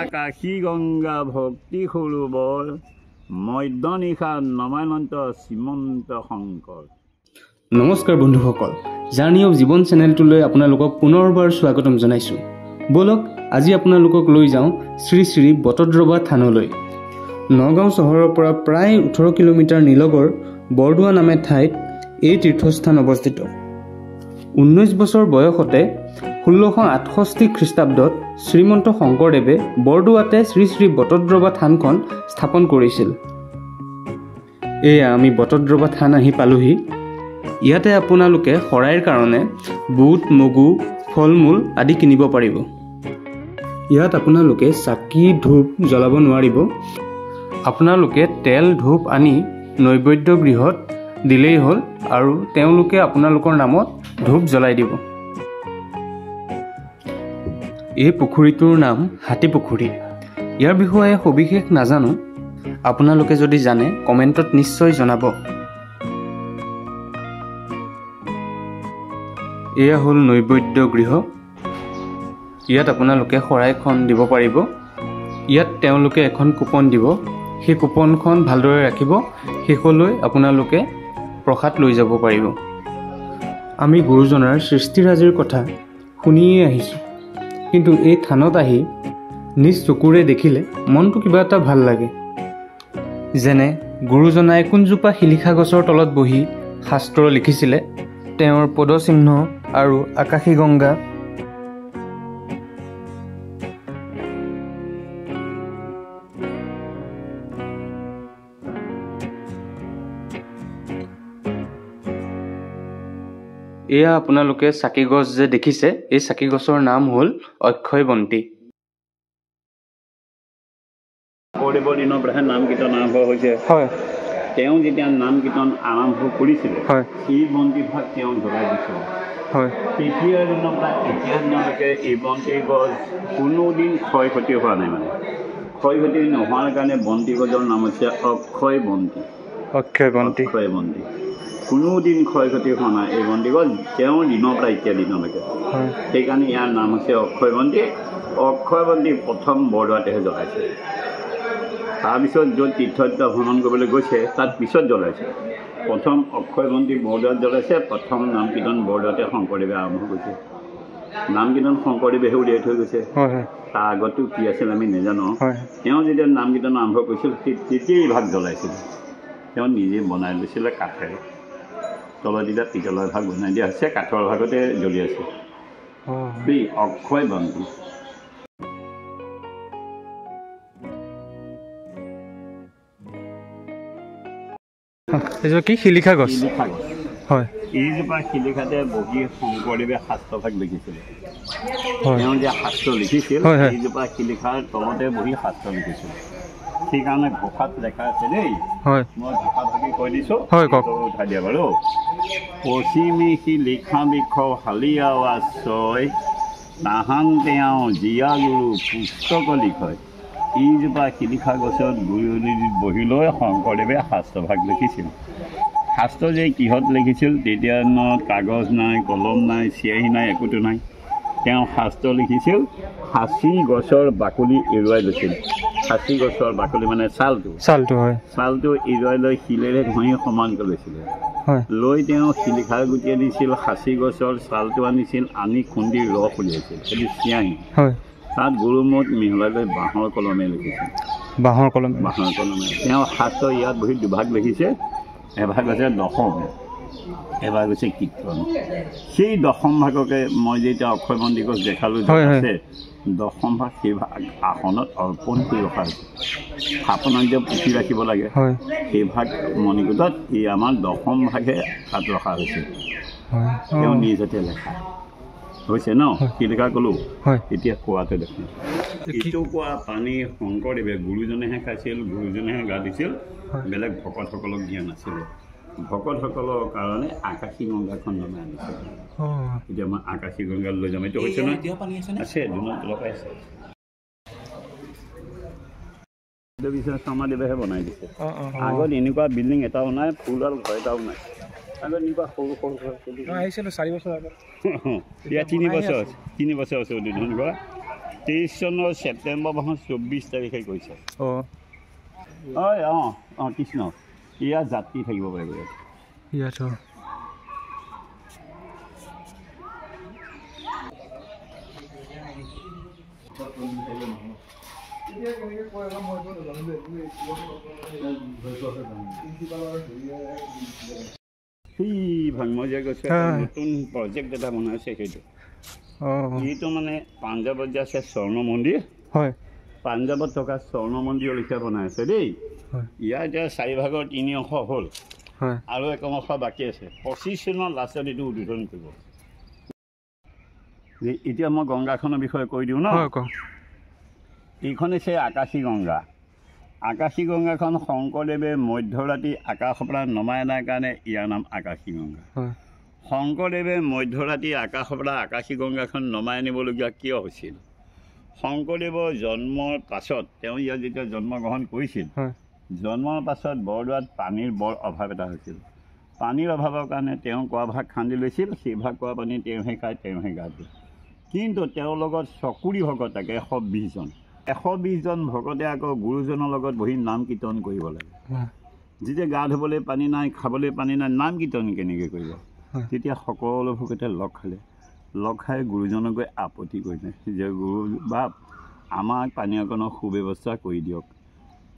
আকাশী গংগা ভক্তি সৰোবৰ মধ্যনিশা নমানন্ত শ্ৰীমন্ত শংকৰ। নমস্কাৰ বন্ধুসকল, জাৰ্নি অফ জীৱন চেনেলটোলৈ আপোনালোকক পুনৰবাৰ স্বাগতম জনাইছোঁ। বলক আজি আপোনালোকক লৈ যাওঁ শ্ৰী শ্ৰী বটদ্ৰৱা থানলৈ। নগাঁও চহৰৰ পৰা প্ৰায় 18 কিলোমিটাৰ নিলগৰ বৰদোৱা নামে ঠাইত এই তীৰ্থস্থান অৱস্থিত। 19 বছৰ বয়সতে 1668 খ্ৰীষ্টাব্দত শ্ৰীমন্ত শংকৰদেৱে বৰদোৱাতে শ্ৰী শ্ৰী বটদ্ৰৱা থানখন স্থাপন কৰিছিল। এয়া আমি বটদ্ৰৱা থান আহি পালোহি। ইয়াতে আপোনালোকে শৰাইৰ কাৰণে বুট, মগু, ফল মূল আদি কিনিব পাৰিব। ইয়াত আপোনালোকে চাকি ধূপ জ্বলাব নোৱাৰিব। আপোনালোকে তেল ধূপ আনি নৈবেদ্য গৃহত দিলেই হ'ল আৰু তেওঁলোকে আপোনালোকৰ নামত ধূপ জ্বলাই দিব। এই পুখুৰীটোৰ নাম হাতী পুখুৰী। ইয়াৰ বিষয়ে সবিশেষ নাজানো, আপোনালোকে যদি জানে কমেণ্টত নিশ্চয় জনাব। এয়া হ'ল নৈবেদ্য গৃহ। ইয়াত আপোনালোকে শৰাইখন দিব পাৰিব। ইয়াত তেওঁলোকে এখন কুপন দিব, সেই কুপনখন ভালদৰে ৰাখিব। শেষলৈ আপোনালোকে প্ৰসাদ লৈ যাব পাৰিব। আমি গুৰুজনাৰ সৃষ্টিৰাজিৰ কথা শুনিয়ে আহিছোঁ, কিন্তু এই থানত আহি নিজ চকুৰে দেখিলে মনটো কিবা এটা ভাল লাগে। যেনে গুৰুজনাই কোনজোপা শিলিখা গছৰ তলত বহি শাস্ত্ৰ লিখিছিলে, তেওঁৰ পদচিহ্ন আৰু আকাশী গংগা। এয়া আপোনালোকে চাকি গছ যে দেখিছে, এই চাকি গছৰ নাম হ'ল অক্ষয় বন্তি। শংকৰদেৱৰ দিনৰ পৰাহে নাম কীৰ্তন আৰম্ভ হৈছে। হয়, তেওঁ যেতিয়া নাম কীৰ্তন আৰম্ভ কৰিছিলে, হয়, এই বন্তিভাগ তেওঁ জ্বলাই দিছিল। হয়, তেতিয়াৰ দিনৰ পৰা এতিয়া দিনলৈকে এই বন্তি গছ কোনোদিন ক্ষয় ক্ষতি হোৱা নাই। মানে ক্ষয় ক্ষতি নোহোৱাৰ কাৰণে বন্তি গছৰ নাম হৈছে অক্ষয় বন্তি। অক্ষয় বন্তি, অক্ষয় বন্তি। কোনোদিন ক্ষয় ক্ষতি হোৱা নাই এই বন্তি গছ তেওঁৰ দিনৰ পৰা এতিয়া দিনলৈকে। সেইকাৰণে ইয়াৰ নাম হৈছে অক্ষয় বন্তি। অক্ষয় বন্তি প্ৰথম বৰদোৱাতেহে জ্বলাইছে। তাৰপিছত য'ত তীৰ্থ ভ্ৰমণ কৰিবলৈ গৈছে তাত পিছত জ্বলাইছে। প্ৰথম অক্ষয় বন্তি বৰদোৱাত জ্বলাইছে। প্ৰথম নাম কীৰ্তন বৰদোৱাতে শংকৰদেৱে আৰম্ভ কৰিছে। নাম কীৰ্তন শংকৰদেৱেহে উলিয়াই থৈ গৈছে। তাৰ আগতো কি আছিল আমি নাজানো। তেওঁ যেতিয়া নাম কীৰ্তন আৰম্ভ কৰিছিল তেতিয়াই ভাগ জ্বলাইছিল। তেওঁ নিজে বনাই লৈছিলে কাঠেৰে। তলত এতিয়া পিতলৰ ভাগ বনাই দিয়া হৈছে, কাঠৰ ভাগতে জ্বলি আছে। এই অক্ষয় বন্তি। কি শিলিখা গছ? শিলিখা গছ। হয়, এইজোপা শিলিখাতে বহি শংকৰদেৱে শাস্ত্ৰভাগ লিখিছিলে। তেওঁ যে শাস্ত্ৰ লিখিছিল, এইজোপা শিলিখাৰ তলতে বহি শাস্ত্ৰ লিখিছিল। সেইকাৰণে ঘোষাত লেখা আছে দেই। মই ঘোষা ভাগি কৈ দিছোঁ, উঠাই দিয়া বাৰু। পশ্চিমী শিলিখা বৃক্ষ হালিয়া আশ্ৰয় তাহান তেওঁ জীয়া গুৰু পুস্তক লিখয়। এইজোপা শিলিখা গছত গুৰুনিধিত বহি লৈ শংকৰদেৱে শাস্ত্ৰভাগ লিখিছিল। শাস্ত্ৰ যে কিহত লিখিছিল, তেতিয়া দিনত কাগজ নাই, কলম নাই, চিয়াহী নাই, একোতো নাই। তেওঁ শাস্ত্ৰ লিখিছিল সাঁচি গছৰ বাকলি এৰুৱাই লৈছিল। সাঁচি গছৰ বাকলি মানে ছালটো এৰুৱাই লৈ শিলেৰে ঘঁহি সমানকৈ লৈছিলে। লৈ তেওঁ শিলিখাৰ গুটি আনিছিল, সাঁচি গছৰ ছালটো আনিছিল, আনি খুন্দি ৰস উলিয়াইছিল। সেইটো চিয়াহী। তাত গুৰুমত মিহলাই লৈ বাঁহৰ কলমে লিখিছিল। বাঁহৰ কলমে তেওঁ শাস্ত্ৰ ইয়াত বহি দুভাগ লিখিছে। এভাগ হৈছে দশম, এভাগ হৈছে কীৰ্তন। সেই দশম ভাগকে মই যেতিয়া অক্ষয় বন্তি গছ দেখালোঁ আছে, দশম ভাগ সেই ভাগ আসনত অৰ্পণ কৰি ৰখা হৈছে। থাপনাত যে পুতি ৰাখিব লাগে, সেই ভাগ মণিকূটত এই আমাৰ দশম ভাগে তাত ৰখা হৈছে। তেওঁ নিজতে লেখা হৈছে ন। শিলিখা ক'লোঁ, এতিয়া কোৱাটো দেখোন। এইটো কোৱা পানী শংকৰদেৱে গুৰুজনেহে খাইছিল, গুৰুজনেহে গা দিছিল, বেলেগ ভকতসকলক দিয়া নাছিলে। ভকতসকলৰ কাৰণে আকাশী গংগাখন জনাই আনিছিল। এতিয়া মই আকাশী গংগাত লৈ যাম। এইটো হৈছে ন, আছে দুনত লগাই আছে। শৰ্মাদেৱেহে বনাই দিছে। আগত এনেকুৱা বিল্ডিং এটাও নাই, ফুলডাল ঘৰ এটাও নাই। আগত এনেকুৱা সৰু সৰু ঘৰ আহিছিলোঁ 4 বছৰ আগত। এতিয়া 3 বছৰ আছে উদ্বোধন কৰা। 23 চনৰ ছেপ্টেম্বৰ মাহৰ 24 তাৰিখে কৈছে অঁ কৃষ্ণ ইয়াত যাত্ৰী থাকিব পাৰিব ইয়াত মই যে কৈছোঁ নতুন প্ৰজেক্ট এটা বনাইছে সেইটো এইটো মানে পাঞ্জাৱত যে আছে স্বৰ্ণ মন্দিৰ হয় পাঞ্জাৱত থকা স্বৰ্ণ মন্দিৰৰ লিখা বনাই আছে দেই ইয়াৰ এতিয়া 4 ভাগৰ 3 অংশ হ'ল আৰু 1 অংশ বাকী আছে 25 চনৰ লাষ্টত এইটো উদ্বোধন কৰিব এতিয়া মই গংগাখনৰ বিষয়ে কৈ দিওঁ ন এইখন হৈছে আকাশী গংগা আকাশী গংগাখন শংকৰদেৱে মধ্যৰাতি আকাশৰ পৰা নমাই অনাৰ কাৰণে ইয়াৰ নাম আকাশী গংগা শংকৰদেৱে মধ্যৰাতি আকাশৰ পৰা আকাশী গংগাখন নমাই আনিবলগীয়া কিয় হৈছিল শংকৰদেৱৰ জন্মৰ পাছত তেওঁ ইয়াত যেতিয়া জন্মগ্ৰহণ কৰিছিল জন্মৰ পাছত বৰদোৱাত পানীৰ বৰ অভাৱ এটা হৈছিল পানীৰ অভাৱৰ কাৰণে তেওঁ কুঁৱা ভাগ খান্দি লৈছিল সেই ভাগ কুঁৱা পানী তেওঁহে খায় তেওঁহে গা ধুৱে কিন্তু তেওঁৰ লগত চকুৰি ভকত থাকে 120 জন 120 জন ভকতে আকৌ গুৰুজনৰ লগত বহি নাম কীৰ্তন কৰিব লাগে যেতিয়া গা ধুবলৈ পানী নাই খাবলৈ পানী নাই নাম কীৰ্তন কেনেকৈ কৰিব তেতিয়া সকলো ভকতে লগ খালে লগ খাই গুৰুজনক গৈ আপত্তি কৰিলে যে গুৰু বাপ আমাক পানী অকণৰ সুব্যৱস্থা কৰি দিয়ক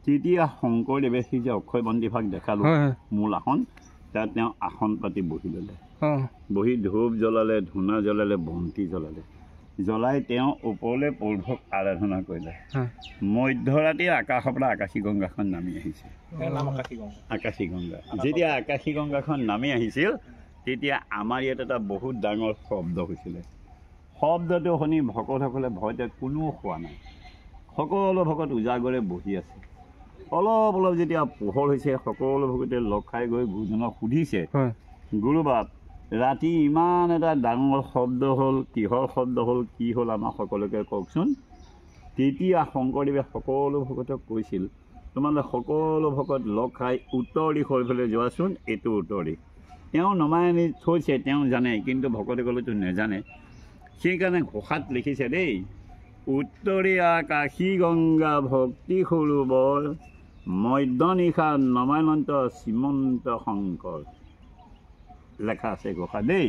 তেতিয়া শংকৰদেৱে সেই যে অক্ষয় বন্তিভাগ দেখালোঁ মূল আসন তাত তেওঁ আসন পাতি বহি ল'লে বহি ধূপ জ্বলালে ধূনা জ্বলালে বন্তি জ্বলালে জ্বলাই তেওঁ ওপৰলৈ পূৰ্বক আৰাধনা কৰিলে মধ্যৰাতি আকাশৰ পৰা আকাশী গংগাখন নামি আহিছে আকাশী গংগা যেতিয়া আকাশী গংগাখন নামি আহিছিল তেতিয়া আমাৰ ইয়াত এটা বহুত ডাঙৰ শব্দ হৈছিলে শব্দটো শুনি ভকতসকলে ভয়তে কোনো খোৱা নাই সকলো ভকত উজাগৰে বহি আছে অলপ অলপ যেতিয়া পোহৰ হৈছে সকলো ভকতে লগ খাই গৈ গুৰুজনক সুধিছে গুৰু বাপ ৰাতি ইমান এটা ডাঙৰ শব্দ হ'ল কিহৰ শব্দ হ'ল কি হ'ল আমাক সকলোকে কওকচোন তেতিয়া শংকৰদেৱে সকলো ভকতক কৈছিল তোমালোকে সকলো ভকত লগ খাই উত্তৰ দিশৰ ফালে যোৱাচোন এইটো উত্তৰ দিশ তেওঁ নমাই আনি থৈছে তেওঁ জানে কিন্তু ভকতসকলেতো নাজানে সেইকাৰণে ঘোষাত লিখিছে দেই উত্তৰে আকাশী গংগা ভক্তি সৰোবৰ মধ্য নিশা নমানন্ত শ্ৰীমন্ত শংকৰ লেখা আছে ঘোষা দেই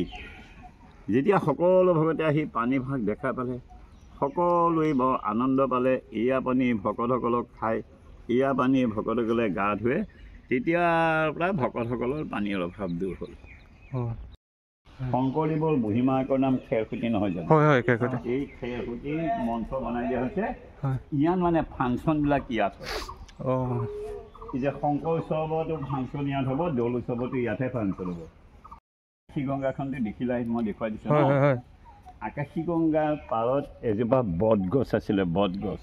যেতিয়া সকলো ভকতে আহি পানী ভাগ দেখা পালে সকলোৱে বৰ আনন্দ পালে এয়া পানী ভকতসকলক খাই এয়া পানী ভকতসকলে গা ধুৱে তেতিয়াৰ পৰা ভকতসকলৰ পানীৰ অভাৱ দূৰ হ'ল শংকৰদেৱৰ বুঢ়ীমাকৰ নাম খেৰসুঁতি নহয় জানো এই খেৰসুঁতি মঞ্চ বনাই দিয়া হৈছে ইয়াত মানে ফাংচনবিলাক ইয়াত হয় যে শংকৰ উৎসৱতো ফাংচন ইয়াত হ'ব দৌল উৎসৱতো ইয়াতহে ফাংচন হ'ব আকাশী গংগাখনটো দেখিলাই মই দেখুৱাই দিছোঁ আকাশী গংগাৰ পাৰত এজোপা বটগছ আছিলে বটগছ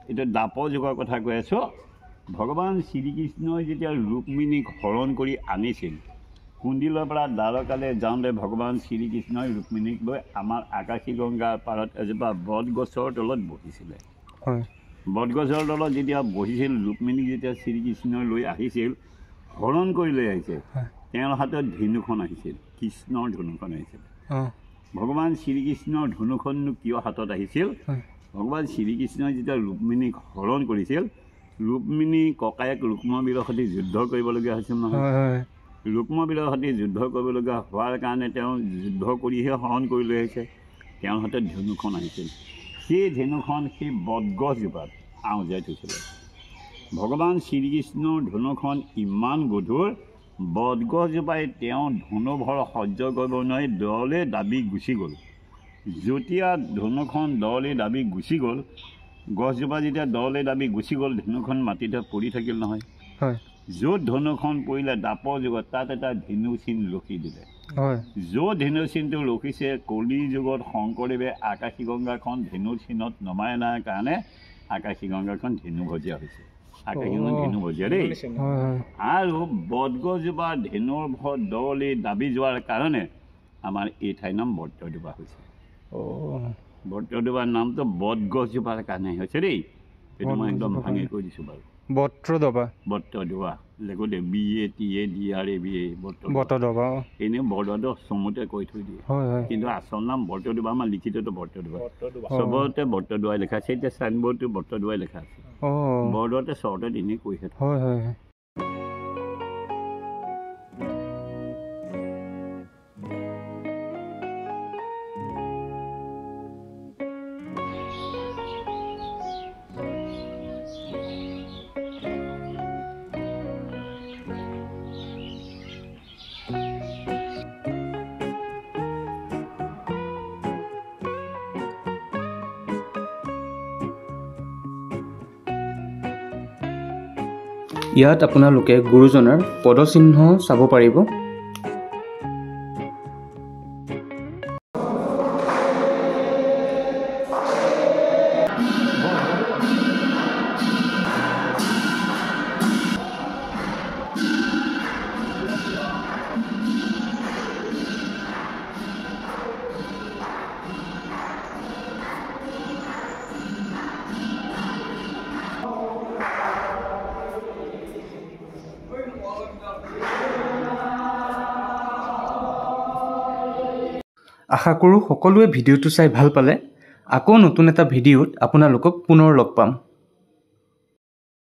এইটো দ্বাপৰ যুগৰ কথা কৈ আছোঁ ভগৱান শ্ৰীকৃষ্ণই যেতিয়া ৰুক্মিণীক হৰণ কৰি আনিছিল কুণ্ডিলৰ পৰা দ্বাৰকালৈ যাওঁতে ভগৱান শ্ৰীকৃষ্ণই ৰুক্মিণীক লৈ আমাৰ আকাশী গংগাৰ পাৰত এজোপা বটগছৰ তলত বহিছিলে বটগছৰ তলত যেতিয়া বহিছিল ৰুক্মিণীক যেতিয়া শ্ৰীকৃষ্ণই লৈ আহিছিল হৰণ কৰি লৈ আহিছে তেওঁৰ হাতত ধেনুখন আহিছিল কৃষ্ণৰ ধনুখন আহিছিল ভগৱান শ্ৰীকৃষ্ণৰ ধনুখননো কিয় হাতত আহিছিল ভগৱান শ্ৰীকৃষ্ণই যেতিয়া ৰুক্মিণীক হৰণ কৰিছিল ৰুক্মিণী ককায়েক ৰুক্মবীৰৰ সৈতে যুদ্ধ কৰিবলগীয়া হৈছিল নহয় ৰুক্মবীৰৰ সৈতে যুদ্ধ কৰিবলগীয়া হোৱাৰ কাৰণে তেওঁ যুদ্ধ কৰিহে হৰণ কৰি লৈ আহিছে তেওঁৰ হাতত ধনুখন আহিছিল সেই ধেনুখন সেই বটগছজোপাত আওজাই থৈছিলে ভগৱান শ্ৰীকৃষ্ণৰ ধনুখন ইমান গধুৰ বটগছজোপাই তেওঁ ধনুভৰ সহ্য কৰিব নোৱাৰি দলে দাবি গুচি গ'ল যেতিয়া ধনুখন দলে দাবি গুচি গ'ল গছজোপা যেতিয়া দলে দাবি গুচি গ'ল ধনুখন মাটিতে পৰি থাকিল নহয় য'ত ধনুখন পৰিলে দ্বাপৰ যুগত তাত এটা ধেনু চিন ৰখি দিলে য'ত ধেনু চিনটো ৰখিছে কলি যুগত শংকৰদেৱে আকাশী গংগাখন ধেনু চিনত নমাই অনাৰ কাৰণে আকাশী গংগাখন ধেনু ভজিয়া হৈছে আকাশীখন ধেনু ভজিয়া দেই আৰু বটগছজোপা ধেনুৰ ভৰ দলে দাবি যোৱাৰ কাৰণে আমাৰ এই ঠাইৰ নাম বটদ্ৰৱা হৈছে বটদ্ৰৱাৰ নামটো বটগছজোপাৰ কাৰণে হৈছে দেই এইটো মই একদম ভাঙি কৈ দিছোঁ বাৰু বটদ্ৰৱা লগতে BA TA DRA BA Batadrava এনেই বৰদোৱাটো চমুতে কৈ থৈ দিয়ে কিন্তু আচল নাম বৰদোৱা আমাৰ লিখিতটো বৰদোৱা চবতে বৰদোৱাই লিখা আছে এতিয়া চাইনবোৰ্ডটো বৰদোৱাই লিখা আছে বৰদোৱাতে চৰ্টত এনেই কৈ থাকে ইয়াত আপোনালোকে গুৰুজনাৰ পদচিহ্ন চাব পাৰিব আশা কৰোঁ সকলোৱে ভিডিঅ'টো চাই ভাল পালে আকৌ নতুন এটা ভিডিঅ'ত আপোনালোকক পুনৰ লগ পাম